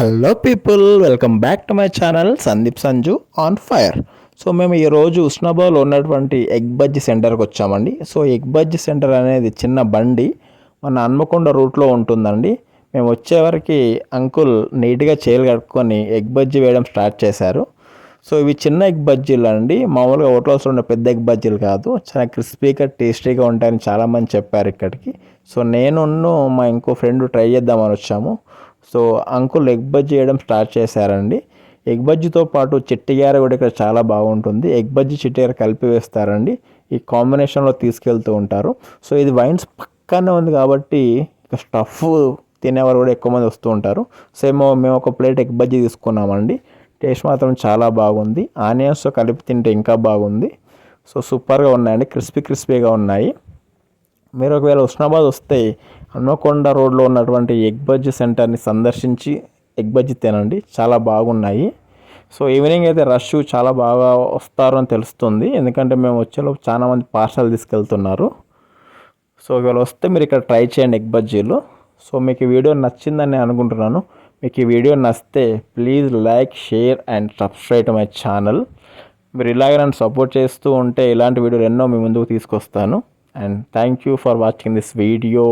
Hello people, welcome back to my channel Sandeep Sanju on fire. So మేము ఈరోజు ఉస్నాబాద్లో ఉన్నటువంటి egg bajji సెంటర్కి వచ్చామండి. సో ఎగ్ బజ్జీ సెంటర్ అనేది చిన్న బండి మన హన్మకొండ రూట్లో ఉంటుందండి. మేము వచ్చేవరకు అంకుల్ నీట్గా చేలు కట్టుకొని ఎగ్ బజ్జీ వేయడం స్టార్ట్ చేశారు. సో ఇవి చిన్న ఎగ్ బజ్జీలు అండి, మామూలుగా హోటల్స్లో ఉన్న పెద్ద ఎగ్ బజ్జీలు కాదు. చాలా క్రిస్పీగా టేస్టీగా ఉంటాయని చాలామంది చెప్పారు ఇక్కడికి. సో నేను మా ఇంకో ఫ్రెండ్ ట్రై చేద్దామని వచ్చాము. సో అంకుల్ ఎగ్ బజ్జీ చేయడం స్టార్ట్ చేశారండి. ఎగ్ బజ్జీతో పాటు చిట్టిగార కూడా ఇక్కడ చాలా బాగుంటుంది. ఎగ్ బజ్జీ చిట్టిగార కలిపి వేస్తారండి. ఈ కాంబినేషన్లో తీసుకెళ్తూ ఉంటారు. సో ఇది వైన్స్ పక్కనే ఉంది కాబట్టి ఇక స్టఫ్ తినేవారు కూడా ఎక్కువ మంది వస్తూ ఉంటారు. సో మేము ఒక ప్లేట్ ఎగ్ బజ్జీ తీసుకున్నామండి. టేస్ట్ మాత్రం చాలా బాగుంది. ఆనియన్స్తో కలిపి తింటే ఇంకా బాగుంది. సో సూపర్గా ఉన్నాయండి, క్రిస్పీగా ఉన్నాయి. మీరు ఒకవేళ ఉస్నాబాద్ వస్తే హన్మకొండ రోడ్లో ఉన్నటువంటి ఎగ్ బజ్జీ సెంటర్ని సందర్శించి ఎగ్ బజ్జీ తినండి, చాలా బాగున్నాయి. సో ఈవినింగ్ అయితే రష్ చాలా బాగా వస్తారు అని తెలుస్తుంది, ఎందుకంటే మేము వచ్చేలోపు చాలామంది పార్సల్ తీసుకెళ్తున్నారు. సో ఒకవేళ వస్తే మీరు ఇక్కడ ట్రై చేయండి ఎగ్ బజ్జీలు. సో మీకు ఈ వీడియో నచ్చిందని అనుకుంటున్నాను. మీకు ఈ వీడియో నచ్చితే please like, share and subscribe to my channel. మీరు ఇలాగే నన్ను సపోర్ట్ చేస్తూ ఉంటే ఇలాంటి వీడియోలు ఎన్నో మీ ముందుకు తీసుకొస్తాను. And thank you for watching this video.